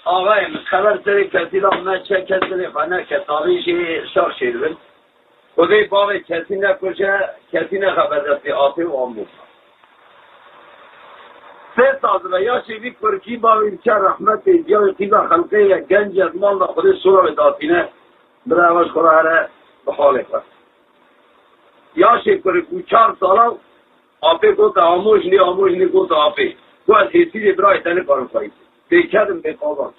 آقای خبر سری کسی را من چه کسی خانه کتابیشی شار شیرون خودی باب کسی نکشه کسی نخبر دستی آتی و آمون سه ساز و یا شیوی کرکی با چه رحمت یا تیبا خلقه یک گنج از مال خودی سورا داتینه برایش خدا هره بخاله کرد یا شیوی کرکی 4 سالا آپی گوت آموش نی گوت آپی گو از حیثی برای تنه کارو کنید بیکردم بیقابان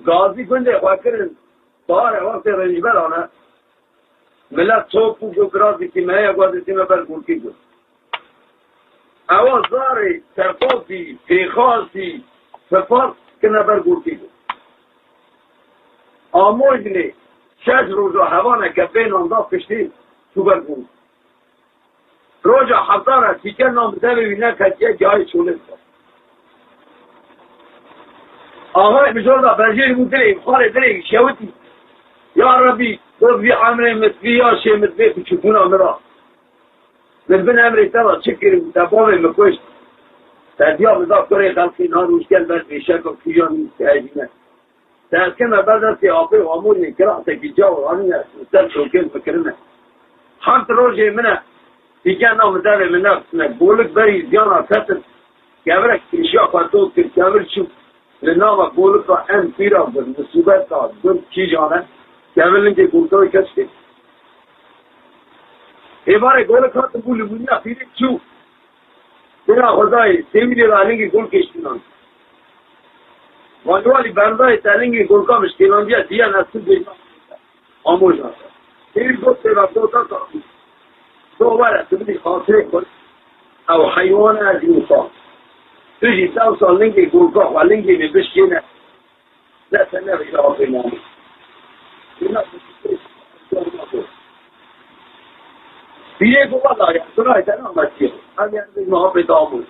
گازی کنده خواه کرن باره وقت رنجبر آنه ملت توپو جو گرازی که مهی اگوازی سیمه بر گلکی جو اوازاری تفاسی پیخاسی تفاس کنه بر گلکی جو آموزنی 6 روز و هوانه که بین انداز کشتی تو بر گلکی روزا حضاره تیکر نام بینه کتیه جای چوله کرد آقای بجرده برجیر بودریم خاله دریم شوتی یا ربی بی عمره مثلی یا شی مثلی بچکونه امرا من امری تبا چکریم تبامه مکشت تدیا مذاق کره خلقی ناروشکل بر بیشک و کیان نیست هجینه تحکم بعد دستی آقای و امور نکرا تکی جاو رانی است مستر شوکل بکرنه همت روژه منه دیگه نام داره من نفسنه بولک بری زیانا کتن گبرک کشیا خواهدو کرد گبر چوب لنام بولک را ان پیرا بود مصیبت داد دون کی جانه گبر که گلتوی کشتی ایباره گولک ها تو بولی بودی نا پیری چوب بنا خدای سیمیلی را لنگی گل کشتینان وانوالی بردای تلنگی گلکا مشکلان بیا دیا نسل بینا آموز ناسا پیری گل سیبا دوتا تا دوباره تبدی خاطره کن او حیوان از انسان تجي توصل لنجي يقول كوخ ولنجي بيبش هنا لا تنافي إلى ربنا بيجي والله يا ترى أنا ما أشيء هذا ما هو بتعمل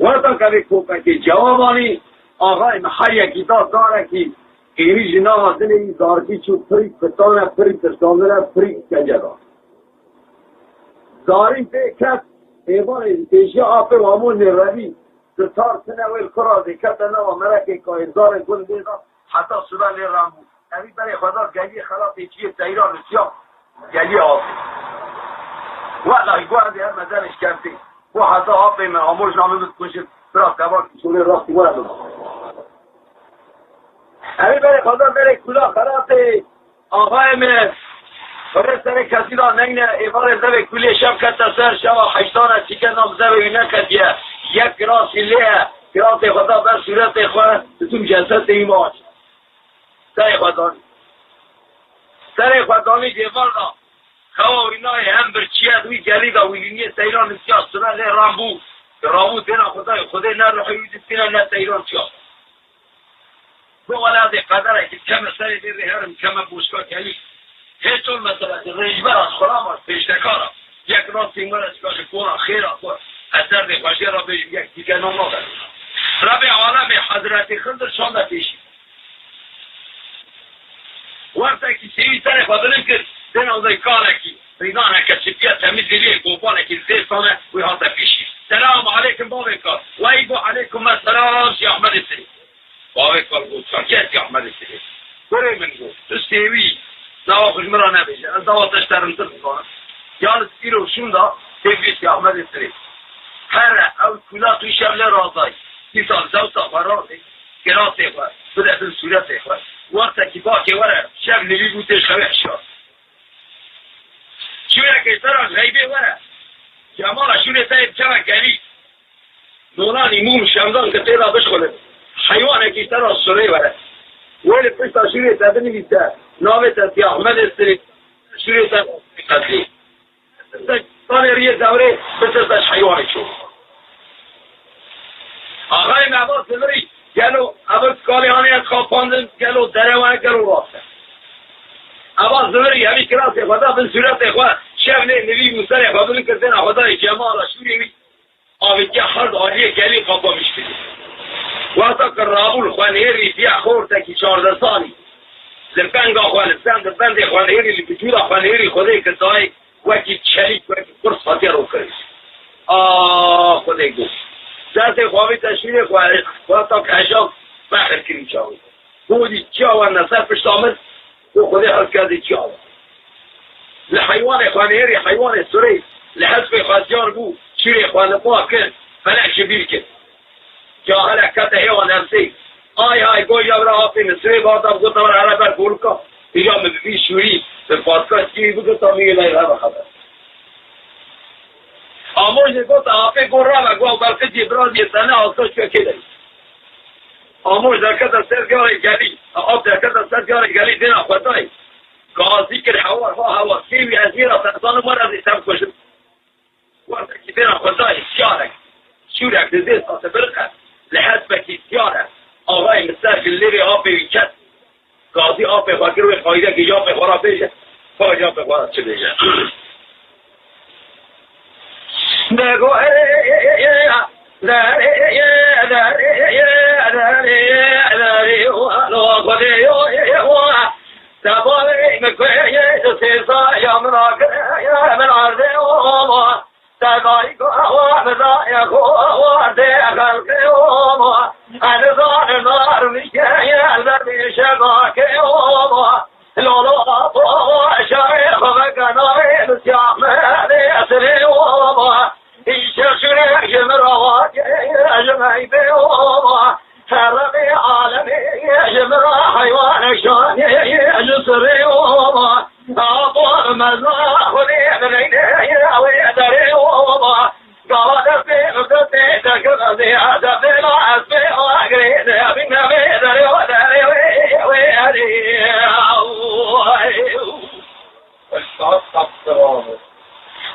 وقتا كذي كوكا كي جواباني آقای محیا کتاب داره که ایری جناب دلی دارکی چو پریک پتانه پریک تشکامنه پریک کنجدا داری پیکت ایوان ایشیا آفه وامون روی ستار سنه ویل کرازی کتنه و مرکی کایدار گل بیدا حتی سودا لی رامو اوی برای خدا گلی خلاف ایچی تایران رسیا گلی آفه ولی گوهدی هم مزنش کردی و حتی آفه من آموش نامه بکنشید برای کبار کسولی راستی گوهد اوی برای خدا برای کلا خلاف آقای من برای سر کسی را نگنه ایوار زبه کلی شب کتا سر شب حیشتانه چیکن نام زبه وینه کتیه یک گراسی لیه گراس خدا بر صورت خواه تون جسد ایمان سر خدانی دیوار را خواه وینای هم برچیه دوی گلیده ویلینی سیران سیاه سنه لی رامو دینا خدای نه روحی دینا نه سیران سیاه دو ولاد قدره که کم سری دیری هرم کم بوشکا کلی هیچ اون مثلا رجبر از خرام از پیشتکارم یک راست این مرد کاش کورا خیره کور اثر دی خوشی را بیم یک دیگه نام نادر رب عالم حضرت خندر شانده پیشی وقتا که سیوی سر خودلیم کرد دین اوزای کارکی ریدانه که چپیه تمیز دیلیه گوپانه که زیستانه وی حاطه پیشی سلام علیکم بابی کار وی گو علیکم السلام سی احمد سری بابی کار گو چاکیه سی احمد سری گره من گو تو سیوی دوا خوش مرا نبیشه از دوا تشترم تر بکنم یاد سیرو شوندا تبیسی احمد سری هر او کلا توی شبل رازای سی سال زوتا فرازی گراته خور بده بل صورته خور وقتا که باکه وره شب نوی بوتش خواه شد شوره که سر غیبه وره جمال شوره تایب چمه گلی دولانی موم شمدان که تیرا بشخوله حیوانه که سر سره وره ولی پشتا شوره تا بنویسه نامه تی احمد استری شوره تا قدلی تانه ریه دوره بسرتش حیوانه شد آقای معباس بذاری گلو اول کالی هانی از خواب پاندن گلو دروانه گلو راسته اول زمری همی کراس خدا بن صورت خواه شب نوی موسر خواه بلن کردن خدای جمال شوری می آویدی حرد آلیه گلی خوابا میشکلی وقتا که رابول خوانهری بیا خورده که 14 سالی لبنگ آخواه لبند خوانهری لبجور خوانهری خدای کسای وکی چلیک وکی قرص فاتی رو کریش خدای گفت دست خواهی تشویر خواهی تا کشاف بخر کنی چاوی بودی چاوی نصر پشت آمد تو خودی حل کردی چاوی لحیوان خوانیری حیوان سوری لحسب خواستیار بو شیر خوان پاک کن فلک شبیر کن جاهل کت حیوان نفسی آی گوی جبرا آفی نسوی باتا بگو تمر عربر گول کا یا مبی شوری به پادکاست کی بگو تا میگه لای رب خبر آموز گفت آفی گول را بگو بلکه جبرال یه سنه آساش که داری آموز درکت سرگار گلی آب درکت سرگار گلی دینا خدای قاضی که هوا کیوی از میرا سنسان مر از ایسم کشم وقت که دینا خدای شورک دیده ساسه برقه لحظه که سیاره آقای مستر گلیری آب بیکت قاضی آب خواهی روی خواهیده که جاب خورا بیشه خواهی جاب خورا چه بیشه نگو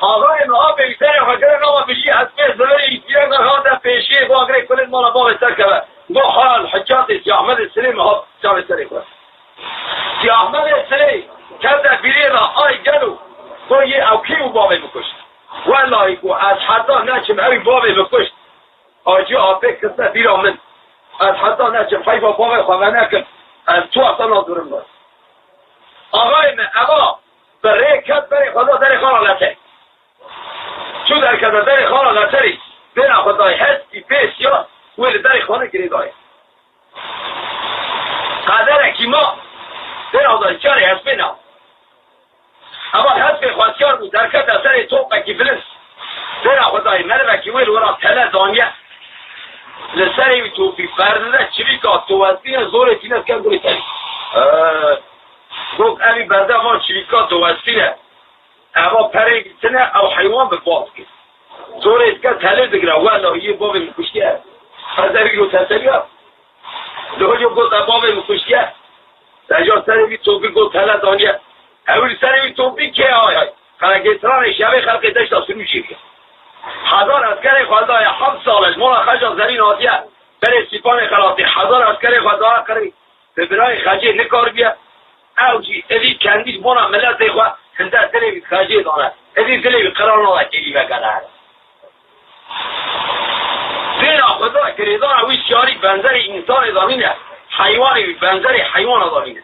آقای ما بیشتر حجر نام بشی حسب زوری یک نهاد پیشی با اگری کلید مالا با بستر که دو حال حجات سی احمد سلیم ها جان سری خود سی احمد سلیم کرده بیری را آی گلو تو یه اوکیو بابی بکشت والله کو از حدا نچم اوی بابی بکشت آجی آبه کسته بیر آمد از حدا نچم خیفا بابی خواه نکن از تو اصلا نادورم دار آقای من ابا بره کت بره خدا در خانه لطه چون در کت در خانه لطری بین خدای هستی پیش یا ویل در خانه گرید آید قدر اکیما بین آدای چاری هست بینا اما هست خواستیار بود در کت اثر توق اکی فلس بین خدای مرم اکی ویل ورا تله دانیه لسری توفی فرده چوی که تو وزدین زور تینست کم دوی تری گفت امی برده ما چویکات و وسیله اما پره بیتنه او حیوان به باز کن زور اتکا تله بگره والا یه باب مکشتیه حضری رو تسلیه دو جو گفت باب مکشتیه در جا سر بی توبی گفت تله دانیه اولی سر بی توبی که آی خلقیتران شبه خلقی داشت اصلو شیریه هزار اسکر خواهدای 7 سالش مولا خجا زمین آتیه بره سیپان خلاصی هزار اسکر خواهدای قری به برای خجه نکار بیا اوجی ادی کندیش مونا ملت خواه هنده دلی خجه دانه ادی دلی قرار نوه کلی بگنه دین خدا کریدان اوی شیاری بنظر انسان ادامینه حیوانی بنظر حیوان ادامینه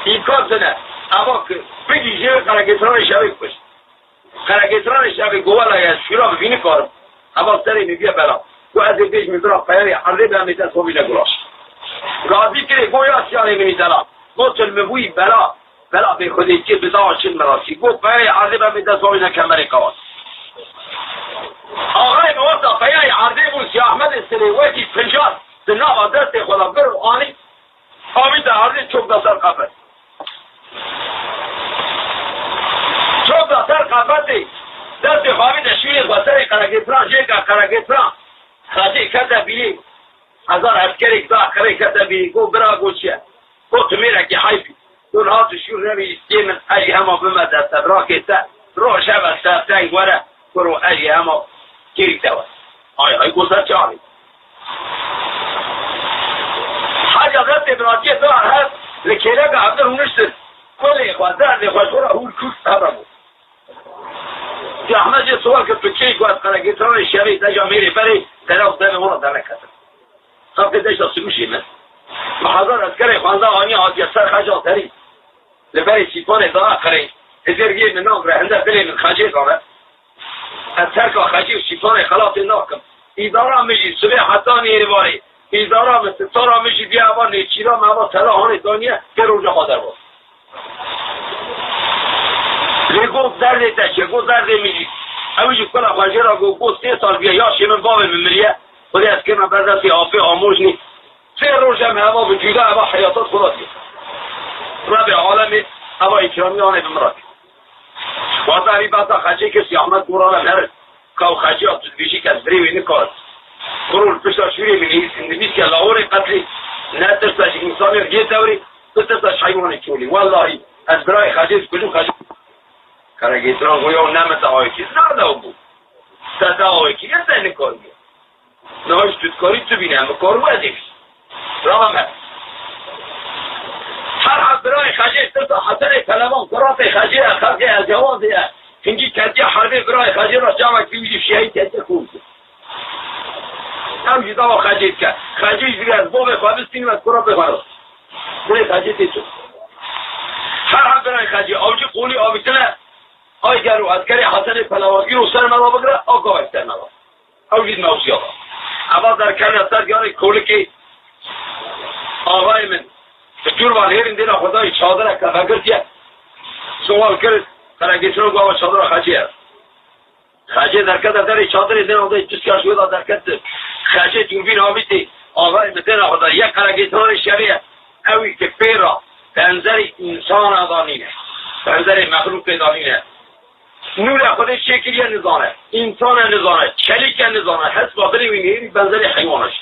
این کار زنه اما بگی جیب قرقیتران شبه کش قرقیتران شبه گوال از شورا ببینی کارم اما سری میگه بلا تو از دیش میبرا قیاری عرضه به همیتن خوبی نگلاش راضی کری گویا سیانه میدلا گفت المبوی بلا به خودی که بداع شد مراسی گفت قیاری عرضه به همیتن خوبی نکمری کواس آقای موضا قیاری عرضه بود سی احمد سلیواتی پنجار زنا و دست خدا برو آنی آمید عرضه چوب دستر قفت چوب دستر قفتی دست خواهید شویر بسر قرقیتران جیگا قرقیتران خاطی کتا بیلی هزار عسکری کتا قره کتا بیلی گو برا گو چیه گو تو میره که حیفی دون هاتو شور نمی استیمن اجی همه بمد دست برا کتا رو شب از سفتنگ وره برو اجی همه گیری دوست آی گوزر چاری حاجه دست ابراجیه دار هست لکیله که عبدر هونشتر کلی خواه درد خواه شورا هول کوست هرمو سی احمد یه سوال که تو چی گوید قرقیتران شبیه دجا میری بری طرف دم مرا در کتر خب که دشتا سلوشی من محضر از کره خوانده آنی آدی سر خجا تری لبری سیپان ادعا قره ازرگی من نام رهنده بلی من خجه کنه از ترک خجی و سیپان خلاف ناکم ایدارا میشی صبح حتی نیرواری ایدارا مثل تارا میشی بیا اما نیچیرا موا تلاحان دانیه که روژه مادر باز لیگو درده تشه گو درده میشی همیشی کلا خواهجه را گو 3 سال بیا یا شیمن باوه ممریه خودی از که من بردستی آفه آموش نی 3 روژه هوا بجوده هوا حیاتات خوداتی رب عالمی هوا اکرامی آنه بمراتی واسه همی بسا خجه کسی احمد قرآن نرد که خجه ها تدبیشی که از بریوی نکارد قرول پشتا شوری منی سندمیز که لاغور قتلی نه ترساش انسانی رو گید دوری تو ترساش حیوانی چولی والله از برای خجه کجو خجه کرگیتران گویا نمت آقای که زنده بود سده آقای که یه زنه کار بید نهایش تودکاری تو بینه همه کار باید رام هم هر حد برای خجه ترسا حسن کلمان قرات خجه خرقه از جوازه هنگی کجه حربه برای خجه را جمع کبیدی شیعی کجه خوب هم جدا و خجه که خجه دیگه از باب خوابستین و از قرات بخواه برای خجه تیچو هر حد برای خجه آوجی قولی آبیتنه آی گرو از گری حسن پلوان رو سر مرا بگره آقا اکتر مرا آوجید موسی آقا اول در کمی از سرگاری کولی که آقای من جور والهیرین دینا خدای چادر کفاگرتیه سوال کرد خرگیترون گواه چادر خجه هست خجه درکت در چادر دینا خدای جس که شوید درکت خجه جوربین آمیتی آقای من دینا خدای یک خرگیترون شریعه اوی که پیرا بنظر انسان آدانینه بنظر مخلوق دانینه نور خودش شکلیه نزانه انسان نزانه چلیک نزانه حس باطنی وینیری بنظر حیوانش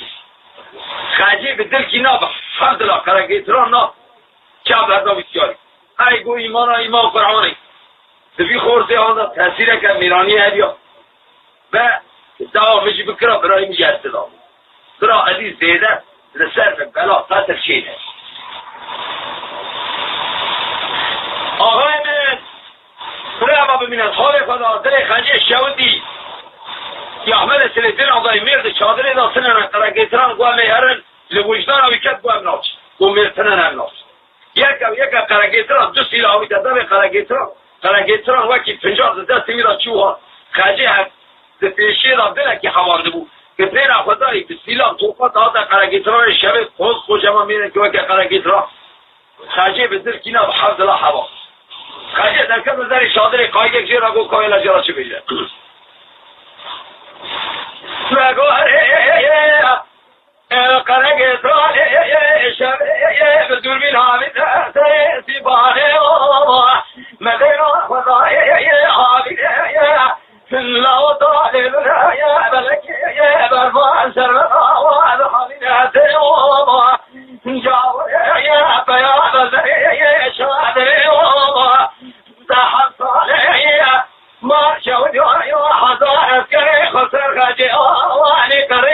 خجه به دل کی نا فضلا کرگیتران نا چه بردا بسیاری ای گو ایمان قرآنی دفی خورده آنها تحصیل که میرانی هدیا و دعا میشی بکرا برای میگرد دام برا عزیز دیده لسر بلا قتل شیده آقای من برای اما ببینید حال خدا دل خجه شودی یا احمد سلیتین آقای مرد چادره دا سنن کرگیتران گوه میهرن لوجدان آویکت گوه ناچ گوه مرتنن هم ناچ یک کرگیتران 2 سیل آوی داده کرگیتران وکی 50 دستی میرا چوها خجه هم ده پیشی را دنه که خوانده بود که پیر خدایی به سیلان توفت آتا کرگیتران شبه خوش ما میرن که وکی کرگیتران خجه به دل کینا بحفظ الله حوا خجه در کم نظر شادر قایق جیرا گو کایلا جرا چه بیده سوگو کرگیتران شبه به دوربین حامد سیبانه مدین خدای حامد لا طالب يا بلك يا برفان سرنا وهذا جاو يا بياض يا شادي تحصل يا ما شود يا حضار كري خسر خجي واني كري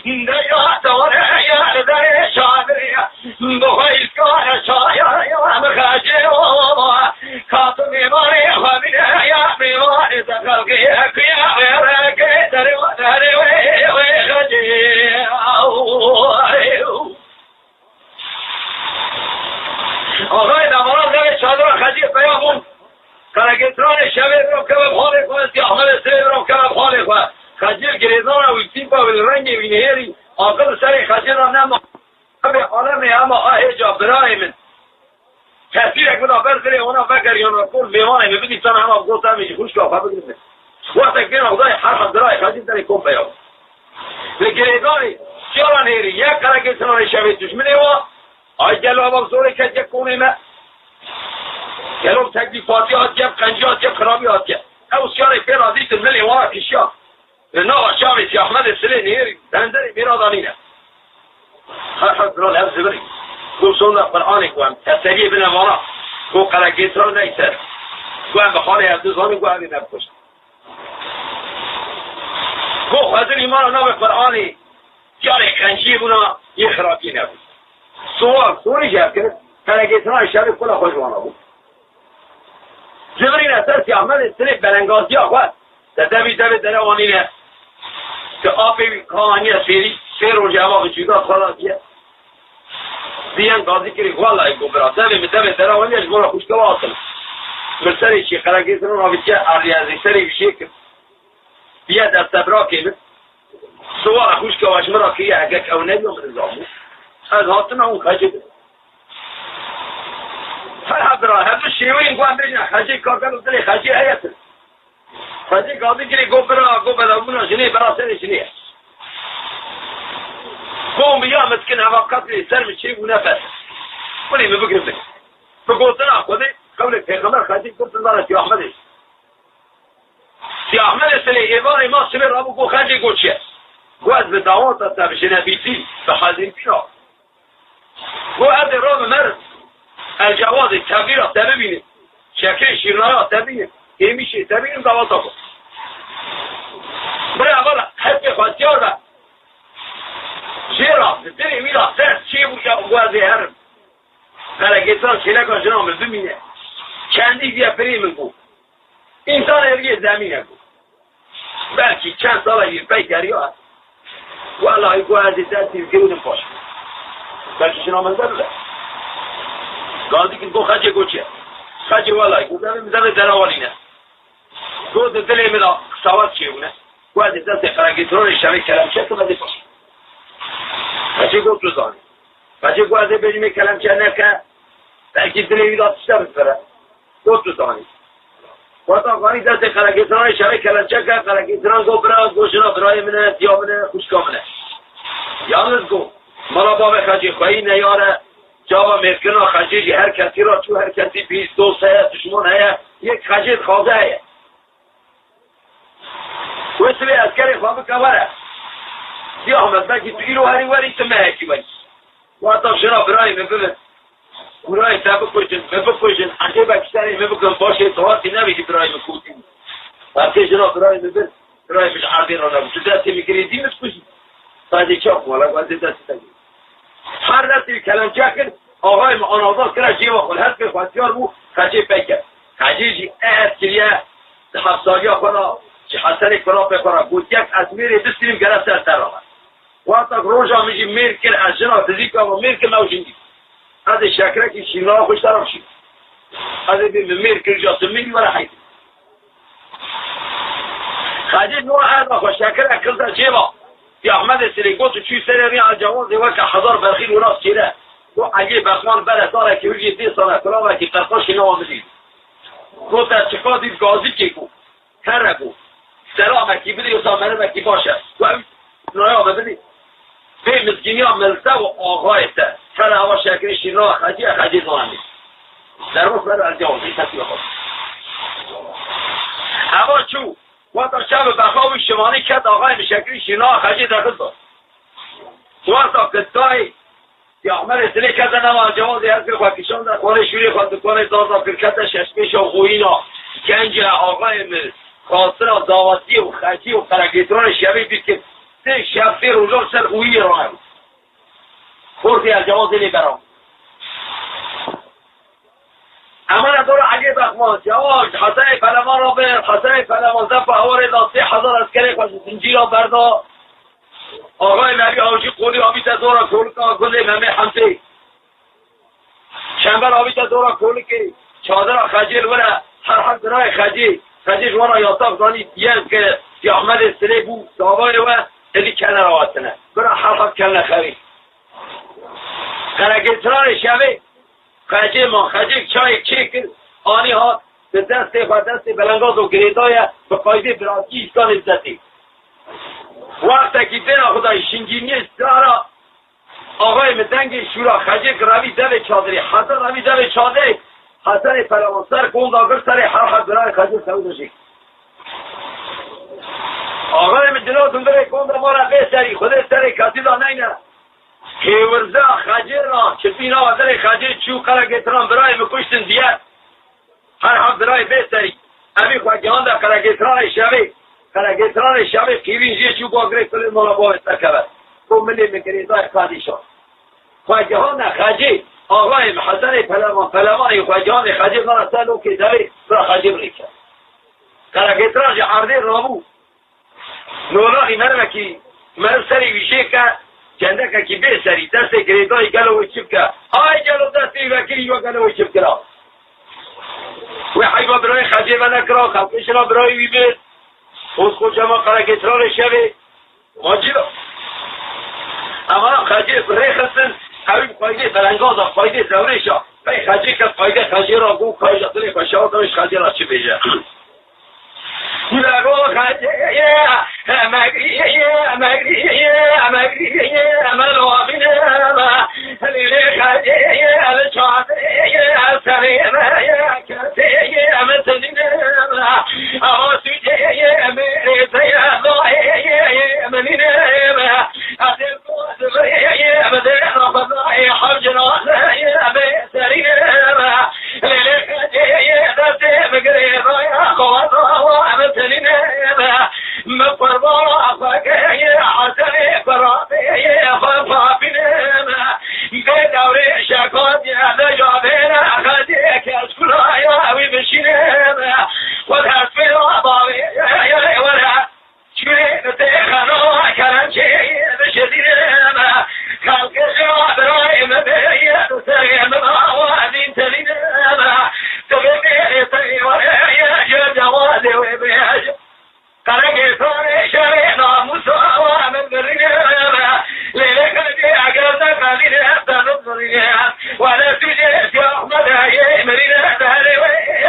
يا دور يا ذي شادي بخيل كان شايا يا مخاجي خاطب ماري خبي يا ميواني تخلقي يا غيرك دري خجي آقای نماران در چادر خجی پیامون کرگیتران شبه برو که بخاله خواهد که احمد سره برو که بخاله خواهد خجیر گریزان و ویتیپا و رنگ وینهیری آقل سر خجیر را نما به عالم اما آه جا برای من کسی یک بدا برزره اونا بگریان و کل بیمانه میبینی سن همه گوتا میشی خوش که آفا بگرمه وقت اکبین خدای حرف درای خجیر در کن پیام گریزانی چیاران هیری یک کرگیتران شبه دشمنه و آی جلو با زوری که یک کنه ما جلو تکلیفاتی ها جب قنجات جب خرابی ها جب او سیاره پیر عزیز ملی وارا کشیا نه شاوی سی احمد سلی نیری دندری میرادانینه هر حد برال هم زبری گو سنده قرآنی گوهم تصویه بنا وانا گو قلقیتران نیسر گوهم بخانه عبدالزانی گوهم نبکشت گو خوزن ایمان نام قرآنی سیاره قنجی بنا یه خرابی نبود سوری جاب کرد کرگیتران شبه کلا خوشوانا بود جبرین اثر سی احمد سنه بلنگازی ها خواهد دبی دره وانینه که آبی کانی سیری سیر و جواب چیزا خلاصیه دیان گازی کری والله ایگو برا دبی دره وانیش گولا خوشکوا آسل مرسری چی کرگیتران آبی چه علیازی سری بشه که بیا دست برا که سوال خوش که واش مرا که اگه او نمیام نظامو از هاتنا اون خجه بده هر حضرا هر شیوه این گوان بجنه خجه کار کنم دلی خجه هیت خجه کادی کلی گو برا مونا جنه برا سر جنه قوم بیا متکن هوا قتلی سر میچی و نفس ولی مبگرم بگم بگوتنا خوده قبل پیغمبر خجه گفتن داره سی احمدش سی احمد سلی ایوان ما سبه رابو گو خجه گو چیه گو از به دعوات هسته بشه نبیتی به حضیم پینا گو از رام مرد الجواز تبیر را تبینیم شکل شیرنای را تبینیم میشه تبینیم دعوات ها کن برای اول حب خواستیار ده شیرا دلی میرا سر چی بود که گو از هرم قلقیتان شلکا جنام ببینه چندی بیا پریم گو انسان ارگی زمینه گو بلکه چند سال یه پیکری ها هست والله گو از دستی گرونم پاش بلکه شنامنده بده گازی که گو خجه گو چیه خجه والله گو دمه دراوالی نه گو دلی میدا سواد چیونه گو از دستی قلقیتان شبه کلمچه کمده پاش خجه گو تو زانی خجه گو از بریم کلمچه نکه بلکه دلی میدا تشتا بسپره گو تو زانی وقتا خانی دست قلقیتان شبه کلمچه که قلقیتان گو برا گوشنا برای منه تیا منه خوشکا منه یالنز گو مالا باب خجی خواهی نیاره جاوا مرکنا خجیجی هر کسی را تو هر کسی 20 دوست هیا دشمن هیا یک خجیج خوازه هیا ویسوی اسکری خواه بکواره بیا احمد بکی تو ایرو هری وری تو مهکی وری وقتا شنا برای مببه برای تا بکشن انجه بکشتری مبکن باشه تواتی نبیدی برای مکوتی وقتی شنا برای مببه برای مش عردین را نبود تو دستی میگری دیمت کشی سایده چاک مالا وقتی دستی تگیر هر دستی کلمچه کن آقای آنازاد کرا جیوه خود هست که خواستیار بو خجه پیکر خجیجی اهد کلیه حفظالی خدا چه حسنی کرا پیکارا بود یک از میری دستیم گره سر سر آمد وقتا روژا میجی میر کن از جنا تزیکا و میر کن موجندی از شکرکی شیرنا خوش ترم شید از میر کن جا سمیری ورا حیدی خجیج نوع هر خوش شکر اکلتا جیوه یا احمد سلیگو تو چی سری ری الجواز وقت 1000 برخیل و راست چیره و اگه بخمان بره داره که ویجی 10 ساله کلاوه که قرقاش نو آمدید گفت از چکا دید گازی که گو هر گو سلامه کی بدی و سامنه کی باشه و نویا ببینید به مسکینی ها ملته و آقایته سر هوا شکری شیرنا خجی نوانید در وقت بره الجوازی تصویه خود هوا چو وقتا شب بخواب شمانی کت آقای مشکلی شیرنا خجی داخل داد وقتا کتای یا احمد سلی کت نما جوازی هر که خواکشان در خانه شوری خواندکان دازا کرکت ششمیش و خوینا گنج آقای خاصر داواتی و خجی و قرقیتران شبی بید که 3 شب 3 روزا سر خویی را هم خوردی از جوازی لی برام اما نداره عجیب اخمان جواز حسن فلمان را بر حسن فلمان زفت هوار دا 3000 اسکری خوش زنجی را بردا آقای نبی آجی قولی آبیت دورا کول که گل ممه حمزه شنبر آبیت دورا کول که چادر خجیل وره هر حد درای خجیل وره یاطاق دانی دیز که سی احمد سلی بو داوای و ادی کنه رواتنه برا هر حد کنه خوی قرقیتران شبه خجیل چای چیکر آنی ها به دست بلنگاز و گریدای به قایده براتی ایستان عزتی وقتا که دینا خدای شنگینی دارا آقای مدنگ شورا خجیل روی دل چادری حسن روی دل چادری حسن پلوانسر گوند آگر سر هر حد برای خجیل سعودشی آقای مدناتون بره گوند ما را به سری خود سر کسی دا نینه کیورزه خجیل را چه بینا و در خجیل چو قرقیتران برای مکشتن دیت هر هم برای بهتری امی خواهیان در قرقیتران شبه قیوینجیه چو باگره کلی مولا باید تکبه تو ملی مکریزای خادیشان خواهیان در خجیل آقای حسن پلمان خواهیان خجیل را سلو که دوی برا خجیل ریکن قرقیتران جا عرده رابو نولاقی مرمکی مرم سری ویشه که چنده که به سری دست گریدای گلوی چپ که آی گلو دستی وکیلی و گلوی چپ کرا و حیبا برای خجیل و نکرا خلقش را برای وی بید خود جمع قرقیتران شبه ماجرا اما خاجه بريخسن هاي قايده بلنگاز قايده دوريشا باي خاجه که قايده خاجه را گو قايده تلی بشاوتش خاجه را چی بيجا لگو خاجه مگری ملوابین لیلی خاجه الچاده سریم کسی امتنین آسوچه میری زیادای منین ادل قوز بدر رفضای حجرات بسرین لیلی خاجه دست مگری ضایا قوضا امتنین مقربا فاكهي حسني فرابي فافين بدوري شاكوت يا دجابين أخذيك أسكنا يا ويبشين والهسفين وضاوي ولا شوين تيخنو كرنشي بشدين خلق الجواب رايم بيا سريم موازين تلين تبقي طيوري جوازي وبياج كرجي صار شرينا مسوا من درينا ليلك دي عجبنا قليل تنظرنا ولا تجي يا أحمد يا مرينا داري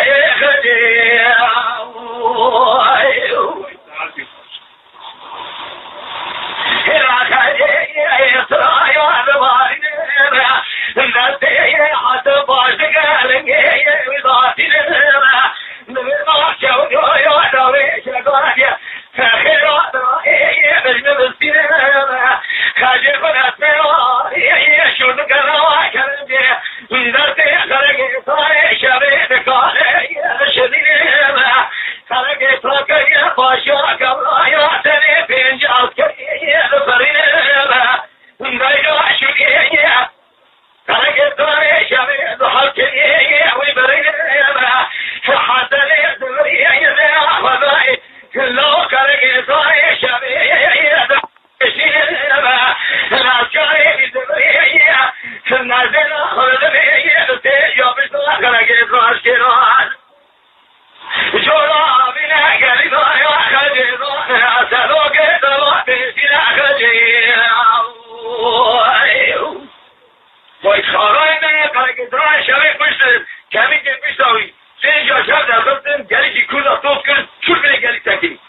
يا خدي هلا خدي يا سرايا بوارنا الناس يا حتى باشك عليك يا وضعتنا نبغى شو يا دوري شقايا خيرات رايي بالمسيرة خاجر بناتنا يا شو نقرا كرنجي نرتي خرج صاي شبيه قال يا شديد خرج صاك يا باشا قبل يا تري بين جاسك يا فرينا نرجع شو يا خرج صاي شبيه ضحك يا وبرينا حتى لي يا خداي كله خرج صاي شبيه لا شاي دبريا نازل خلبي يا بس خرج صاي شيران جولا بنا قلبا يا خرج سلوك دوا بينا خرج وای خارای من خرج صاي شبيه پشت کمی که پیشاوی سینجا شب دستم گلی که کلا توپ کرد چور بینه گلی تکی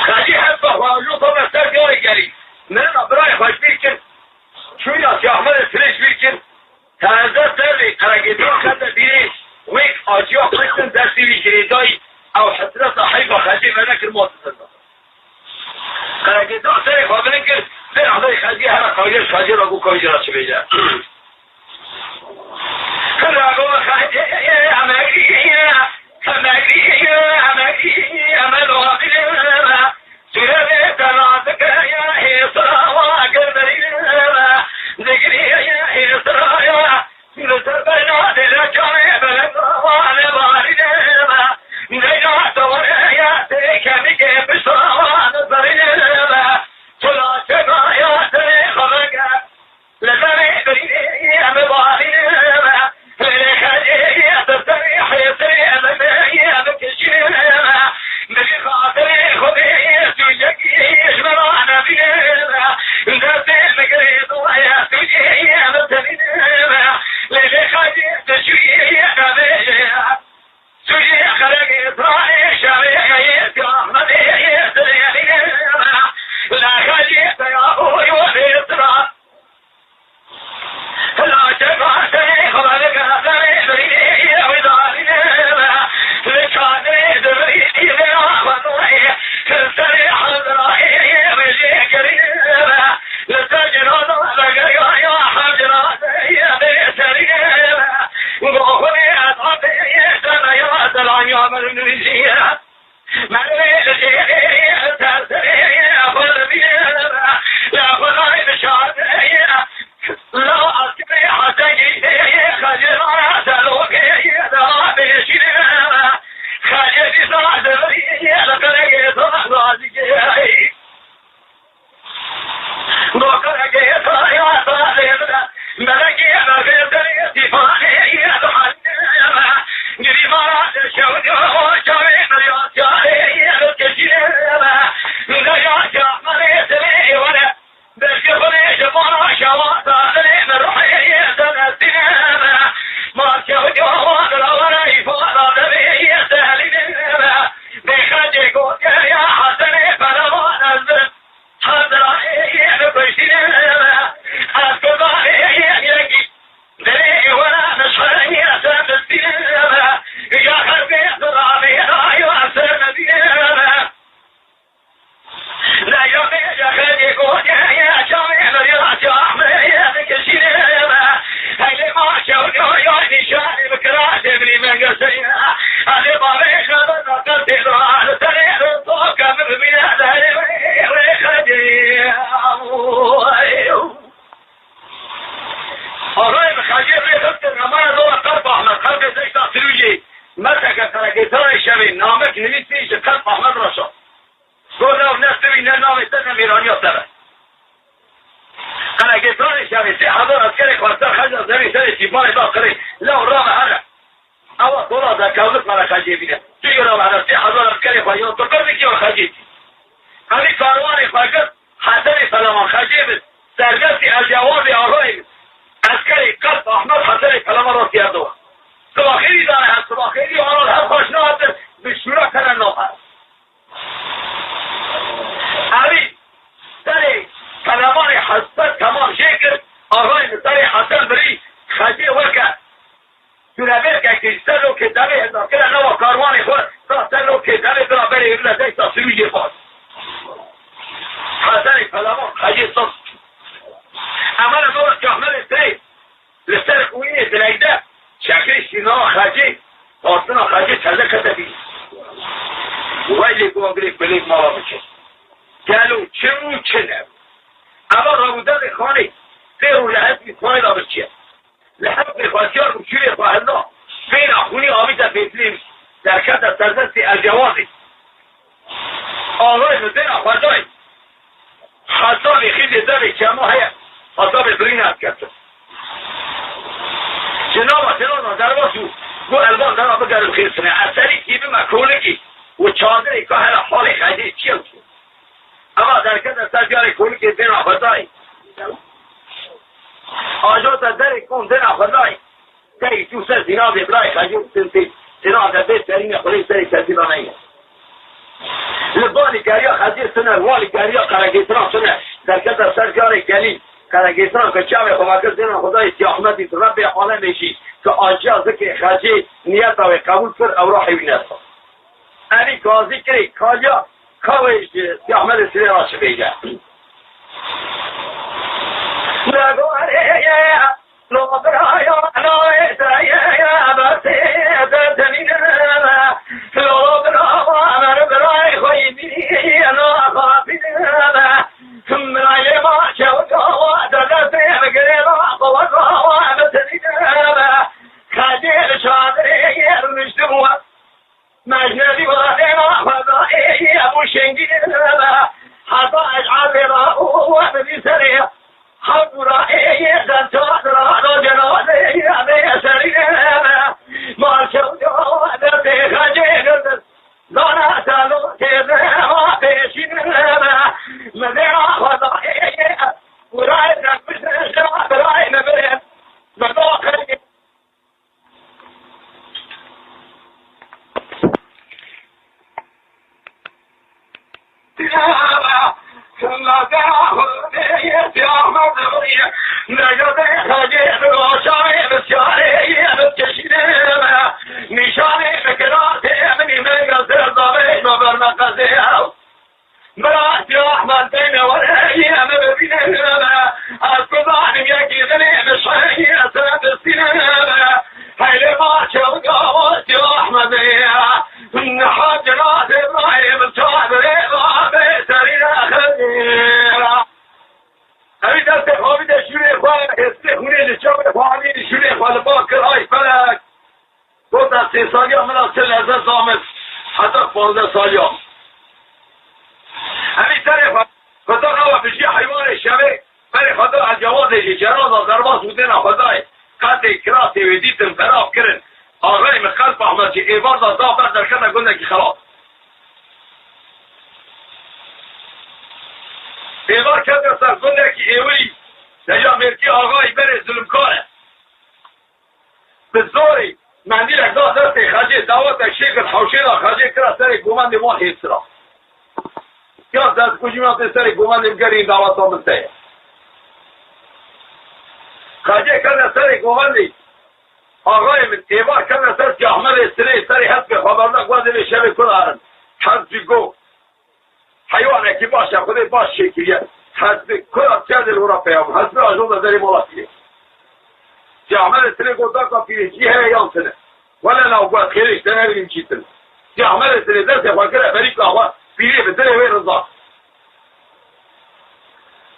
خاجی حد بخواهجو تا بستر گلی گلی من برای خوش بیرکن چوی آسی احمد سرش بیرکن تنزه سرلی قرگیدران خد بیره ویک آجیا پشتن درسی بیشریدای او حسره صاحب خاجی منکر موتصد قرگیدران سری خوابنه کرد سر احضای خاجی هر قایش خاجی را گو کاجی را چه بیجه خلاقو خاجي أماكي أمل وغفلنا سورة تناتك يا حيصرا وقدرنا ذكري يا حيصرا يا نسبنا دلجاني بلنا ونبارنا نجا تورا يا تكمك بشرا ونظرنا تلا شبا يا تخمك لذني بريني أمبارنا لخليه تستريح يسري أمامي أمكشينا ملي خاطري خذي سوجكي يشمرنا فينا نسي مقريض ويا سوجي أمتنينا للي خليه تشوي أمامي سوجي خلق إطراء شريح يسي أحمد يسري لا خليه تيابوي وفي إطراء لا شفاعتي خبرك أثري بريدي وضعينا لكاني دريدي لأخواني كالسري حضرائي بجي كريم لتجرد لقيا يا حجراتي بسريم وقوخني أطعبي سنيات العنيام النجية مروي الجيري تسري أخذ بينا لأخذ بشعتي لا أسمع حتى خجرا سلوك يدا بشينا خجري صادري لقرق صادق بقرق صايا صادق ملكي بغير تفاني يدحن جري مرات شودي وشوي مريض ببینی منگشی علی بابی خدا نکل تیدران تنیر تو کم ببینه داری خجی آقای خجی ریدت نمان دو قلب احمد قلب زیش تاثیرویی متک ترگیتان شوی نامک نویسی که قلب احمد را شد گوزاو نستوی ننامی سن میرانی افتره ترگیتان شوی 3000 اسکر خواستر خجا زمین سر چیبان داخلی لو رام هره اما طولا در کولت مرا خجی بینه توی رام هره 3000 اسکر خواهیان تو کردی که خجی همی کاروان خواهد حسن سلامان خجی بید سرگستی الجواب آقای اسکر قلب احمد حسن سلامان را کردو سواخیری داره هم سواخیری آنال هم خوشنات بشورا کنن نام همی سر سلامان حسن تمام شکر آقای سر حسن بری خجی وکر جنبه که کشتر رو که داره داخل نوا کاروان خود ساستر رو که داره برا بری ارلده تاثیروی خود حسن سلامان خجی صد عمل نور جهمل سید لسر خوینی دلیده شکل شینا خجی آسنا خجی چلده کتبی ویلی گونگری بلیگ مالا بچه گلو چمو چنه اما رابودن خانه سیرو لحظی خانه دا بچه لحظی خواستیار بچوری خواهنده بین اخونی آمیده بیتلیم در کت سرزستی الجوازی آقای مزین اخوردای حسابی خیلی داری که اما هیا حسابی برین هست کرده جناب در باشو گو البان در آبه گرم خیرسنه اثری که به مکرونگی و چادری که هر حال خیلی چیه بسو اما در کت سرجار کونگی دین اخوردای آجات در کن دین اخوردای که تو سر زینا بیبرای خیلی سنتی زینا در بیت سرین خوری سری ترتیبا نیه لبانی گریا خزیر سنه والی گریا قرگیتران سنه در کت سرجار گلی قرگیتران که چاوی خواهد دین خدای سی احمدی رب عالم میشی که آنجا ذکر خرجی نیت و قبول کرد او را حیوینه اینی کازی کری کاجا کاویش سی احمد سری راش بیگه نگواره لبرایا نایتایا بسیت تنینم لبرایا من برای خویدی ناخافینم مرای ما چوکا دردم گریبا قوضا بسنینم خجیر شادری رنشتمو مجنبی بادم فضایی ابو شنگینم حتی اجعال را و بسری حب رأي دنتات را جنازي أبي سريم ما شوجو درتي خجيل دانا تلو كذا ما بيشين مذيع خطاي وراي نفس شراب راي نبرد بدوخي لا تأخذ يا أحمد غريب نجد خجيل وشاي بسياري بتشيني نشاني فكراتي مني من قصر ضبيط وبرمقصي مرات يا أحمد بين ورقي مبيني القضاء يكيدني بشعي أسرد السنة هيلي ما شوقات يا أحمد نحب جنات إبراهيم الشعبري وعبي سرينا خليلا أبي دلت خوابي ده شوري خواه استخوني لشوق خوابي شوري خواه لباكر هاي فلك قلت 3 سالي من أصل هزار زامت حتى 15 سالي أبي ترى خدا نوا بشي حيوان الشبه بري خدا الجواز جنازة ضربات ودينا خداي قاتل كراسي وديتم خراب كرن آقای مخالف احمد که ایوار دادا بعد در کنه گنده که خلاص ایوار کنده سر گنده که ایوی نجا مرکی آقای بره ظلمکاره به زوری مندیل اکدا دست خجه دعوت شکر حوشه دا خجه کرا سر گومند ما حیث را یا دست کجیمات سر گومند مگری دعوت ها منته خجه کرده سر گومندی آقای من ایوار کنه سر که احمد استری سری حد به خبرنک وزن شب کنارن حد گو حیوان اکی باشه خودی باش شکریه حد کنار چند رو را پیام حد به آجون داری مولا کیه که احمد استری گوزا که پیرشی ہے یا سنه ولا لو قلت خيرش تنالي مشيتل في أحمد السليدات يفكر أمريكا هو في بدل وين الضغط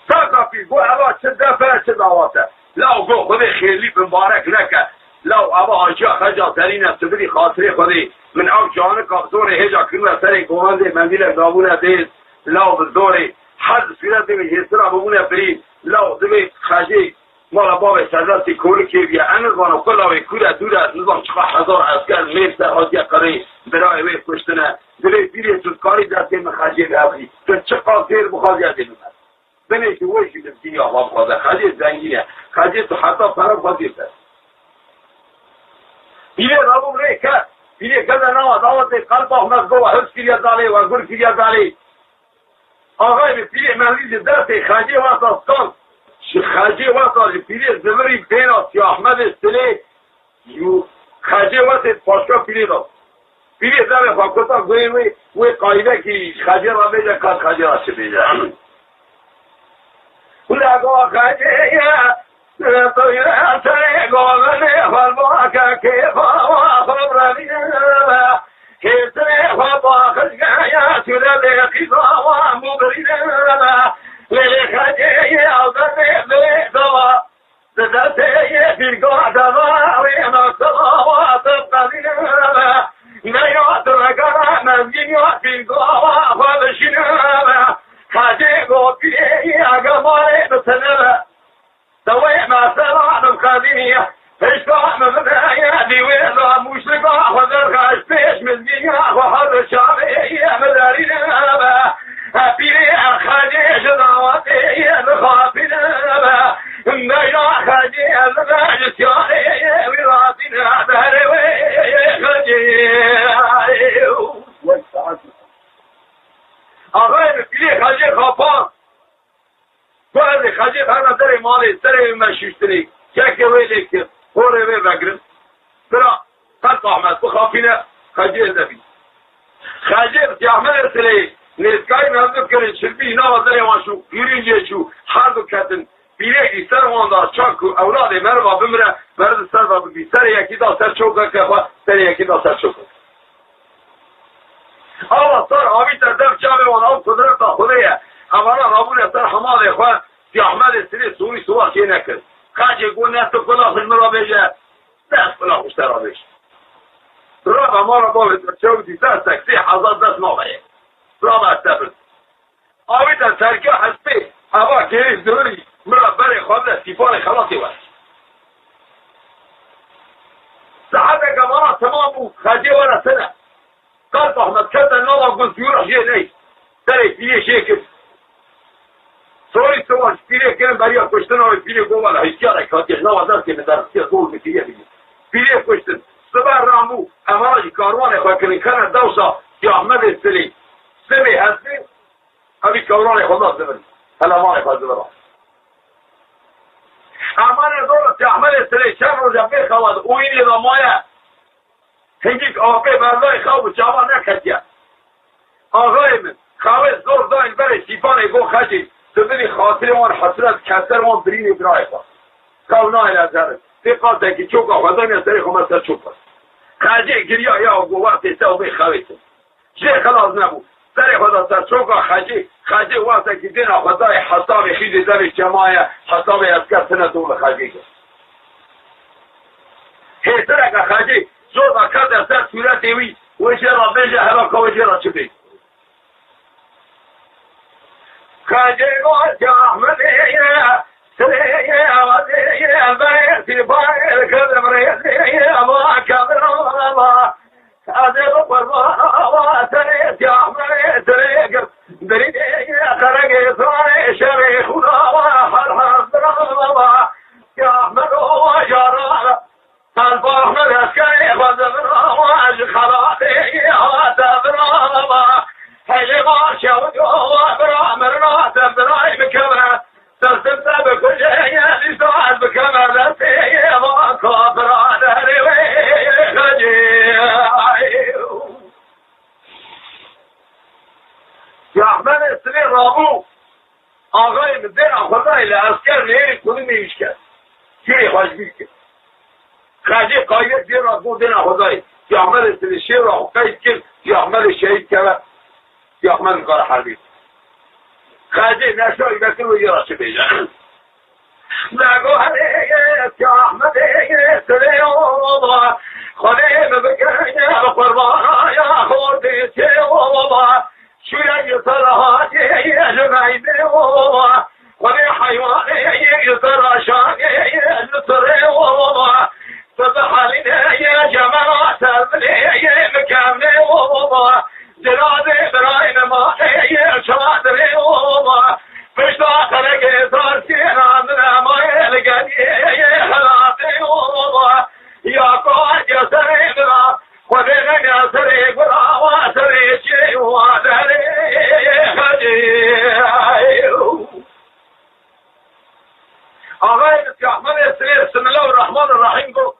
تلقى في قول الله شدة فلا شدة واتا لو قول خذي خيرلي مبارك لك لو أبا أشياء خجا ترين سبري خاطري خذي من أو جانك أبزوري هجا كلمة سري كوماندي منديلة دابونا ديز لو بالدوري حد سيرا دي هسرا بمونا بري لو دي خاجي مالا باب سردستی کول که بیا انزوان و کلاوی کوله دوله نظام 4000 عسکر میل سرحاتی قری برای وی کشتنه دلی بیری سودکاری دستی مخاجی بهبری تو چه قاطیر بخواهی از این اومد بینه که وی شده بسیاری آقا بخواهده خاجی زنگینه خاجی تو حتی فرق خواهی بسید بیره رابو بره کرد بیره کده نوا دعوت قلب احمد گو و حفظ کریا دالی و گل کریا دالی آقای بیره ملیز درستی خاجی واسطان خاجی واسه پیری زمری بین آسیا احمد استلی یو خاجی واسه پاشا پیری داد پیری زمین فاکتا گوی وی قایده که خاجی را بیجه کار خاجی را چه بیجه لگا خاجی توی سر گوزنه فالبا که فاوا خبرانی کسره فابا خشگایا سوله دیقیزا و مبرینه لیلی خاجی آزده بیدوا دسته بیرگاه دواوی نکتلا و تبقیده نیات رگره نزگیات بیرگاه و فلشینه خاجی گو پیری اگماره بسنه دوی مسلانم خادینیه هشتا مبنایه دیویلا موشلگاه و درخش پیش مزگیه و حد شامعیه مدارینه پیری خاجی جداواتی نخافینه نینا خاجی نجسیانی ویراتینه دهروی خاجی آقای پیری خاجی خوابان باید خاجی خانه در مالی سر مشیشتری که ویلی که خوره وی بگرم برا قلب احمد بخافینه خاجی ازدبی خاجی احمد سلی نزگاهی نزدیک کنید شربی اینا وزنی وانشو گیرینجه شو هر دو کتن بیره سر وانده چاک اولاد مروا بمره مرد سر و ببی سر یکی دا سر چوکه که خواه سر یکی دا سر چوکه آوا سر آبی تر دم چاوه وان آب قدرت دا خوده اولا رابون سر حمال خواه سی احمد سری سوری سوا چه نکرد خاجه گون نست کلا خشم را بیشه دست کلا خوشتر را بیشه راب امارا باید چوکتی دست تکسی حضاد دست نابیه راب استبرد آویدن سرکه حسبه هوا کهیز دوری مرا بره خواهده سیفان خلاصی وست ساعت گمانا تمام بود خاجه ورا سنه قلب احمد کردن نالا گل سیورا جه نیست سره پیه شکل سوری سواش پیه کنم بریا کشتن آوی پیه گوالا حسیاره کاتیش نوا دست که مدرسیه دول میتیه بگید پیه کشتن سبر رامو اماراجی کاروان خواه کنی کنه دوسا یا احمد استلی سمی هستی همی کوران خدا زمین هلامان خدا زمین امان دولت احمد استلی چند روز جبه خواد او اینی دامایه هنگی که آقای بردای خواب جوان نکتیه آقای من خواه زور داین بره شیفان گو خجی سبیلی خاطر من حسرت کسر من برین ابرای خواه خواه نای نظره دقات دکی چوکا خدای نظره خو مثل چوکا خجی گریا یا گو وقتی سو بی خویتن چه خلاص نبود سر خدا سر چوکا خجی وقتی که دین خدای حساب خیلی زمین جماعه حساب اسکر سنه دول خجی کرد هیتر اگه خجی زور کرد سر صورت وی وجه را بیجه هلا که وجه را چه بید خجی گوش احمدیه سریه آوازیه بیتی بایر کدم ریزیه با کبر الله عزیز فرما سریت احمد سریگر دریده خرق سوار شر خدا و هر حضر الله یا احمد و جارا قلب احمد اسکر خزبر و خلاقی آتبر الله حیل باشا و برا مرنا تبرای بکمه تستمتع بكل شيء لسعد بكمه دستی و کافر دهری وی یا احمد استری رابو آقای مدین خدای لعسکر نیری کنی میش کرد چیری خوش بید کرد خاجی قایت دیر را دو دین خدای یا احمد سلیشی را قید کرد یا احمد شهید کرد یا احمد کار حربی خاجی نشایی بکر و یه راشه بیجن نگوهره یا احمد سلی الله خلیم بکنه قربان یا خورده چه الله شویه صلاحاتی جمعیده الله خلی حیوانه صراشانه نصره الله سبحانه جماعت الملیه مکمله الله جنازه برای نمایه شادره الله پشت آخره سارسینا نمایه لگنیه خلاصه الله یا قوات یسره برا خودنگ یسره برا واسره چه وادره آقای احمد اسری بسم الله الرحمن الرحیم گفت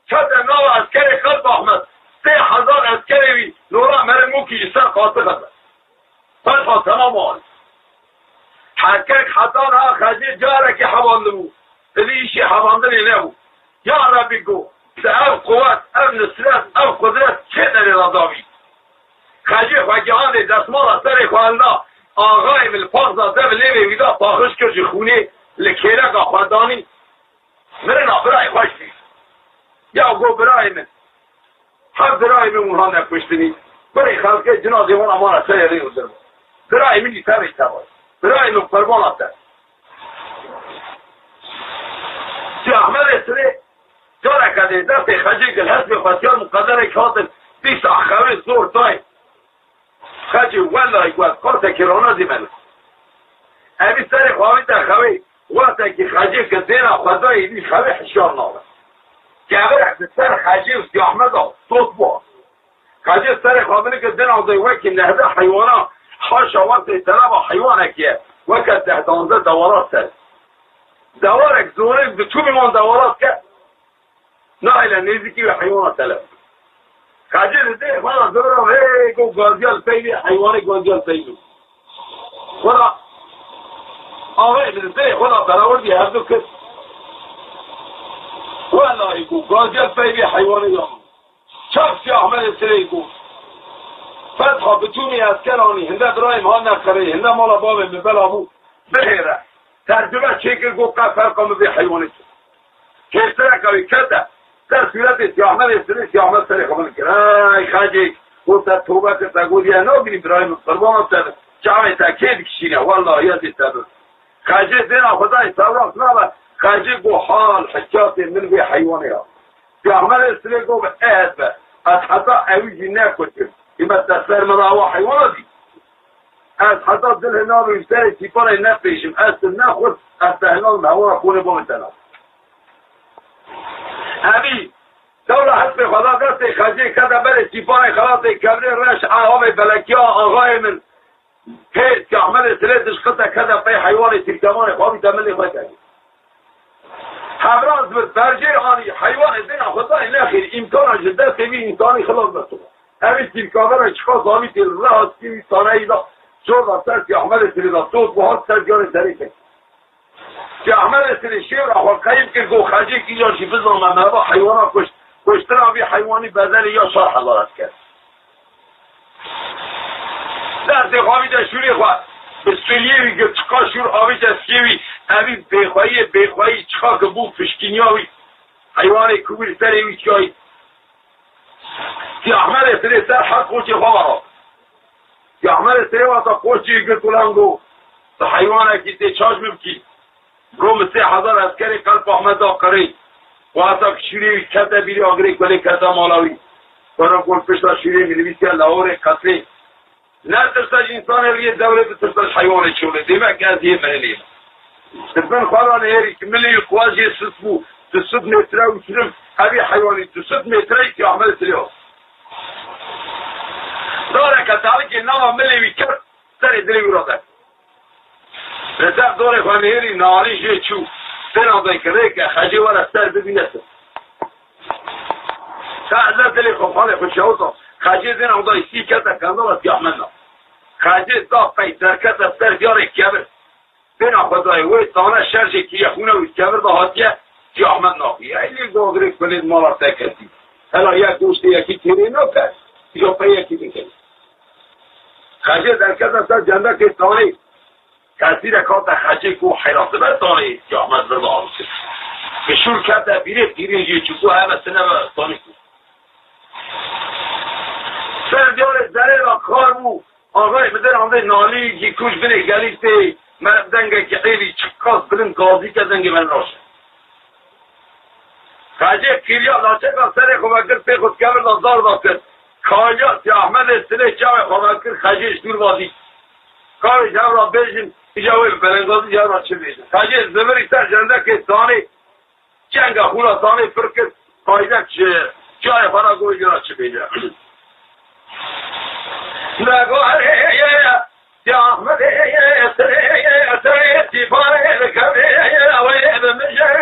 چند نو عسکر خلق احمد 3000 عسکری وی نورا مرمو کی سر قاطع کرد فرق تمام آن حکک حتی را خجی جاره که حوانده بود دلیشی حواندنی نبود یا ربی گو او قوت او نصرت او قدرت چه در رضاوی خجی فگیان دستمال سر خوالله آقای ملپاق زاده بلیوی ویدا پاخش کرد خونه لکیره خواندانی مرنا برای خوش بید یا گو برای من هم برای من اونها نکشتنی برای خلقه جنازه اون امانه سر ریو درم برای منی تبش تباید برای من قربان آتد سی احمد اسره جاره کده دست خجی گل حسب خاصیان مقدر کاتل 20 اخوه زور تای خجی والله گوز قرصه کرانا زیمن امی سر خواهی اخوه وقتی که خجی که دینا خدای دی خواه حشار نامه که اگر سر خجی و سی احمد ها صوت با خجی سر خواهی که دینا دوی که نهده حیوانا حاشا وقتی طلب حیوانه که وقت 10-12 دوارات سر دوارک زورک دو تو میمان دوارات که نه ایلا نیزی به حیوانات طلب خجی ده خواهی زورم هی گو گازیال پیلی حیوانی گازیال پیلی خدا آقای لذه خدا براوردی هر دو کس والله گو گازیل پیبی حیوانی دام چفسی احمد سری گو فتحا بتونی از کرانی هنده برای ما نخره هنده مالا باب مبلا بود بهیره ترجمه چکر گو قفر کامو بی حیوانی چه کسره کوی کده در صورت سی احمد سری سی احمد سری خواهد کرد ای خجی گفت توبه که تگودی ناگری برای مصربان افتاده چاوی تاکید کشینه والله یادی تدر خاجه دینا خدای سوراخ نبا خاجه گو حال حجات من بی حیوانی ها بی احمد اسره گو به اهد به از حتا اویجی نکتیم ایمه دستر مداوا حیوان دی از حتا دل نابی سر سیپار نپیشم از نخود از تهنال مهورا خونه بامتنا همی دولا حسب خدا دست خاجه کده بر سیپار خلاص کبری رش آقای بلکی ها آقای من که احمد سلیتش قطع کده پی حیوان ترکمان خوابی تملی خواهی کنی حبراز بر برجه آنی حیوان دین خدای نخیر امکان جده سوی انسانی خلاص بستو همی ترکامه را چکا خوابی تل راه سیوی سانه ایدا شور دفتر که احمد سلیتا توت بحاد سر جان سری کن که احمد سلی شیر را خواه قیب که گو خجی که یا شیفز آمد با حیوانا کشتر آبی حیوانی بدل یا شار حضارت کرد دست خوابی در شوری خواه به سلیوی که چکا شور آبی جسیوی امی بیخواهی چکا که بود پشکینیاوی حیوان کبیر سریوی چکایی که احمد سری سر حق خوشی خواه را که احمد سری واتا خوشی که کلانگو حیوانه که تی چاش بکی روم 3000 عسکری قلب احمد دا قری واتا که شوری کده بیری آگری کلی کده مالاوی برای کل پشتا شوری ملویسی لاور قطری نه ترساش انسان روی دولت ترساش حیوان چوله دیمه که از یه محلیم تبن خوالان هیری که ملی قواجی سسبو 200 متره و چرم هبی حیوانی 200 متره که احمد سلیو داره که تعالی که نام ملی کرد سر دلیو را ده رسب داره خواه هیری نالی شوی چو سنان دای که ریک خجی ورا سر ببینه سعزه دلی خواه خوشی اوتا خاجه دین هم دای سی کتا کندال که احمد نا خاجه دا پی درکت سر بیاره کبر دین هم خدای وی تانه شرش که یه خونه وی کبر دا هاتیه که احمد ناقی ایلی گاگری کنید مالا تکتی هلا یک دوست یکی تیری نکرد یا پا یکی بکنید خجه در کس اصلا جنده که تانی کسی رکات خجه کو حیرات بستانی که احمد برد آمسید بشور کرده بیره تیری یه چکو همه سنه بستانی کو سر دیار زره را کار بو آقای بدن آمده نالی که کش بینه گلیسته من دنگه که خیلی چکاس بلند گازی که دنگه من راشه خجه کیریا لاچه که سر خوبکر پی خود کمر دازدار داکر کاجا سی احمد سنه چاوه خوبکر خجهش دور بازی کاری جاو را بیشن ایجاوی بلنگازی جاو را چه بیشن خجه زمری سر جنده که تانه چنگه خولا تانه فرکر قایدک چای فرا گوی جرا چه بیشن نگوه یا احمد سره سیفاره لکبه وی بمجر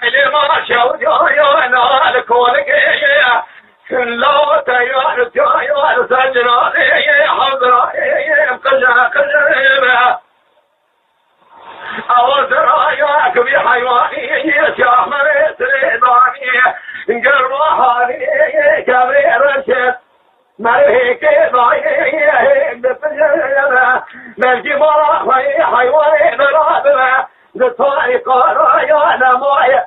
ایلی ما شود یا نال کولکه لا تیار تیار سجرانه حضرانه قجر آواز رایا کبی حیوانی یا احمد سره دانی گرمانی کبی رشد مرهی که دایه بپجر ملکی مالا حیوانی برادر دتای قارا نمای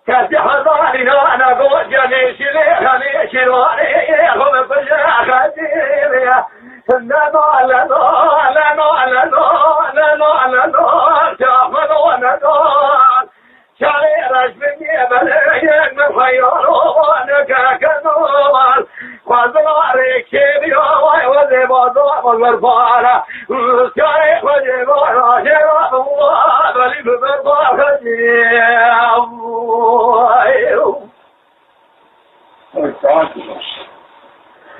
کسی حضاری نگو جنیشی لیخنیشی روانی هم بجر خدیری ننو شاخنو ندان شالی رجبی بلیگ مخیارو نککنوال خوزلاری کیبی آوائی وزی بازو مزرفارا شالی خوزی بارا شیرا ولی بزرفار خجیم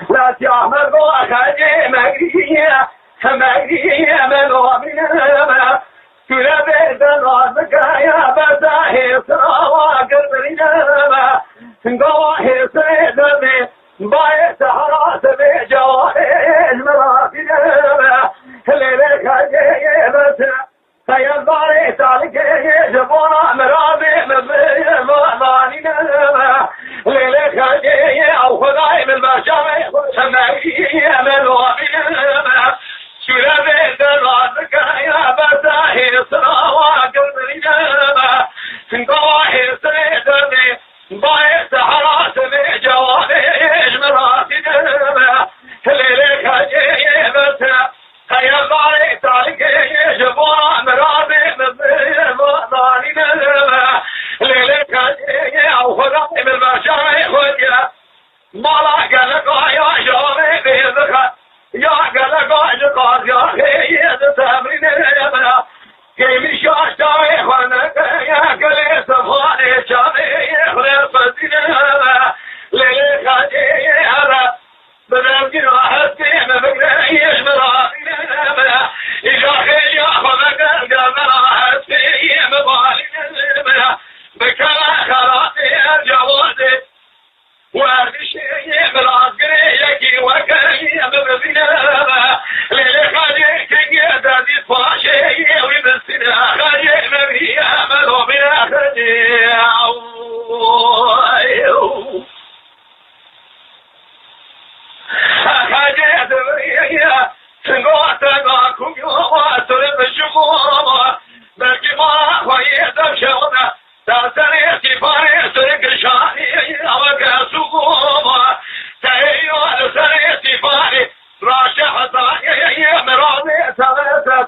لا تعمل خجي مغرية ملومنا كل بيت راسك يا بساهي سراوى قربنا قواهي سيدني بايت حراس بجواهي مرافقنا ليلك خجي بس سيضاري سالك جبونا مرابي مبانينا ليلك خجي او خداي من بشامي سمعي ملوامينا شلبي دراسك يا بساهي سراوى قلبنا قواهي سيدني بايت حراس بجواهي مرافقنا ليلك خجي بس سيضاري سالك جبونا مرابي مبانينا ليلك خجي او خداي من بشامي خديا مالا قلقا يا شامي بيذخا يا قلقا جقاز يا خيد تمرين يمنا كيمي شاشتاوي خانك يا قلي صفاني شامي خلال فزينا ليلي خاجي هذا بدل جراحتي مبقريش مرابينا إجا خيل يا خمك القمر حسي مبالينا بكلا خلاصي الجوازي وردشي مرازقري يكي وكري مبزينا ليلي خاجي كي دادي فاشي ويبسنا خاجي مبيا ملو بنا خاجي خاجي دبريا سنقوة كوكي واسر بشموما بلكي ما خوي دبشونا تاسري سفاري سرق شاني أوكا سقوما تهيو سري سفاري راشح طاقي مراني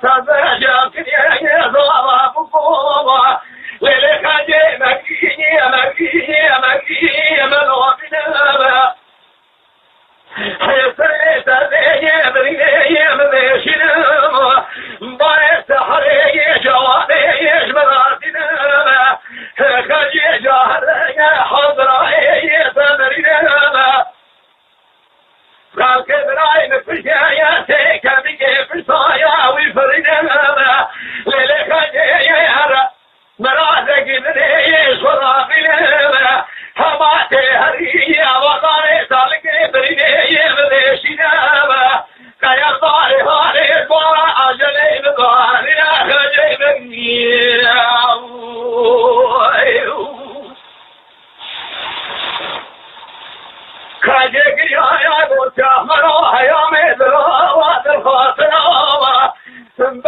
تزجا كني ضوابا بقوما ليلي خاجي مكيني ملوامنا حيثري تزيجي بريني مبشنا بايت حري جواني جمراتنا خاجي جاهري حضري تمرينا خالك براي مفشايا سيكا بكي فرصايا ويفردنا ليلي خاجي هرا مرازق مني صرافنا هماتي هريا وطاري سالك بريني مبشنا كيا طاري هاري بورا أجلي بطاري خاجي مني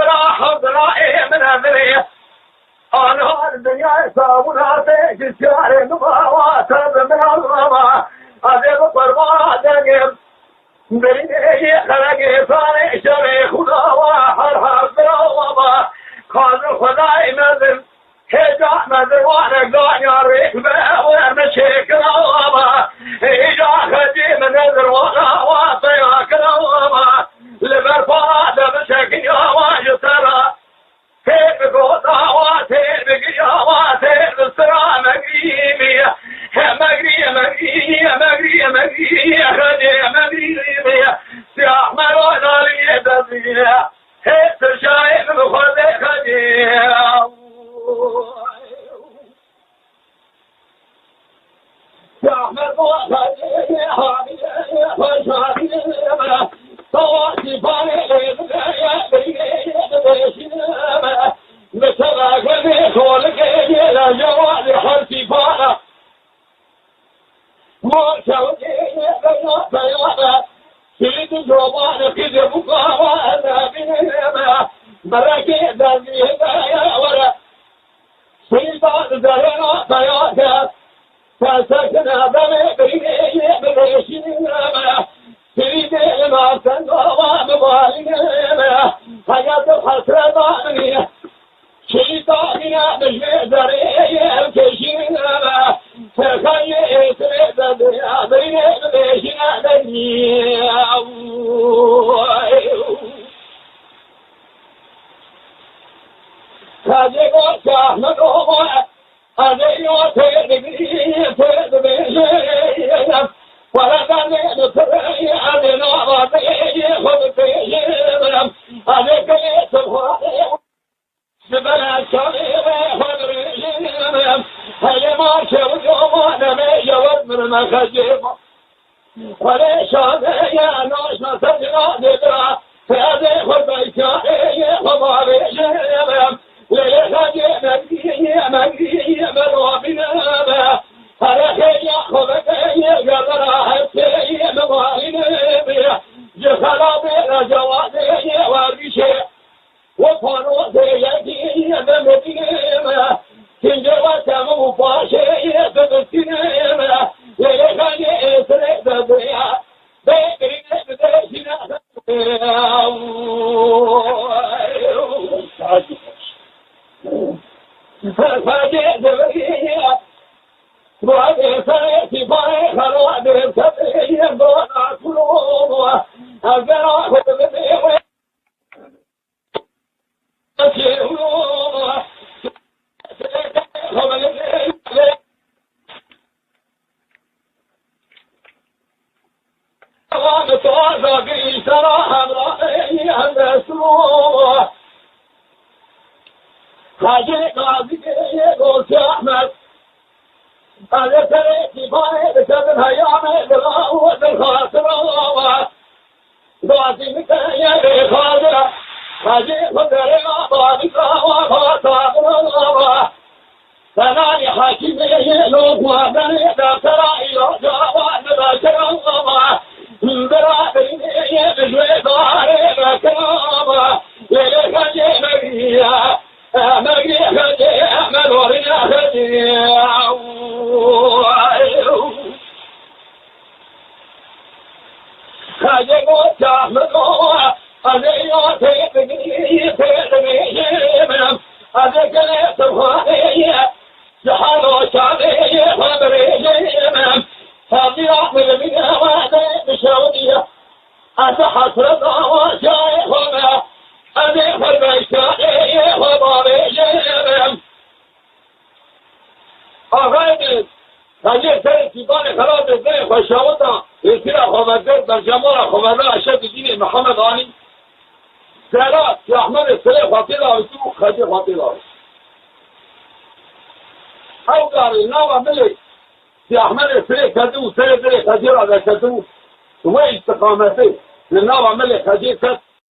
براح برائي من أمريه أنا الدنيا صابونها في الشارع مضاوات من الرمى أذيب قربا دقم بريني خلقي صاني شريخ وضاوة حرحب بالوضا قادر خداي مذن هجا مذن وانا قاني الركبة ونمشيك الوضا هجا خدي من نذر وانا واطيك الوضا لبرفاد بشكل يواج ترى كيف قوطا واتير بقياماتير بالسرا مقريمية مقريمية خدي مقريمية سياح مرونا لي تزية هيت شايف بخدي خدي سياح مرونا خدي خدي طواتي فاني مثلا قلبي خولك إلى جوالي حرتي فانا موشوكي بينا بيانا سيد جوابانا كده مقاوانا بينا مراكي دازي هدايا ورا سيدان زرنا بيانا فسكنا دمي بيني بيشينا سيدي ما سنوا مبالينا حياة الحسرة شيطاننا مجمع دريه الكشينا فخلي اسرد الدنيا بيني بيشنا دنيا هذه قوة أحمد وما هذه قوة تدبير بيشنا ولا دنيا تري هذه نوع بيشي خذ بيشنا هذه كلية الخواتي سبلا شريرة خضرية هل ما شوجوا نميجوا من المخجيب وليش هذا يا ناس نسجنا ذكرى فهذه خبيشارية خباريشية للخجي مجيء مروابنا هرخي خبكي قدرها السيء مغالنا جخلابي جوادي واربشي وفروا سيدي بمدينة كنجوة مفاشية بمدينة للخلي إسرائيل الدنيا بيكري بديشنا فجئت بكية وهذه سيئتي فاي خلوة سبيل دونا كلوه أزرع بمدينة هذا سريتي فايد سبن هيامي بالغاوة الخاسرة ضعتي مكايا خادرة هذه خدرة ضعتها وخاطرة فناني حاكمي لوك وابني دكترا إلو جوان بكرامة برادريني بجوي داري بكرامة للخجي مغيا مغي خجي ملورنا خجي خجي قوة مدوة هذه يوتي بني تدمي منم هذه كلي سبحانية جحالو شعبي خبري منم هذه أحمد من أوادي بشودية هذا حسرة وشاي خبا هذه خبا شاي خباري منم أغيب هذه سيدان خلاص الزي خشاوتا يصير خبردار بالجمال خبردار أشد دين محمد علي سلام يا أحمد السلام فاطمة وسوق خدي فاطمة أو قال النوى ملك يا أحمد السلام كدو سلام خدي هذا كدو وين استقامته للنوى ملك خدي كد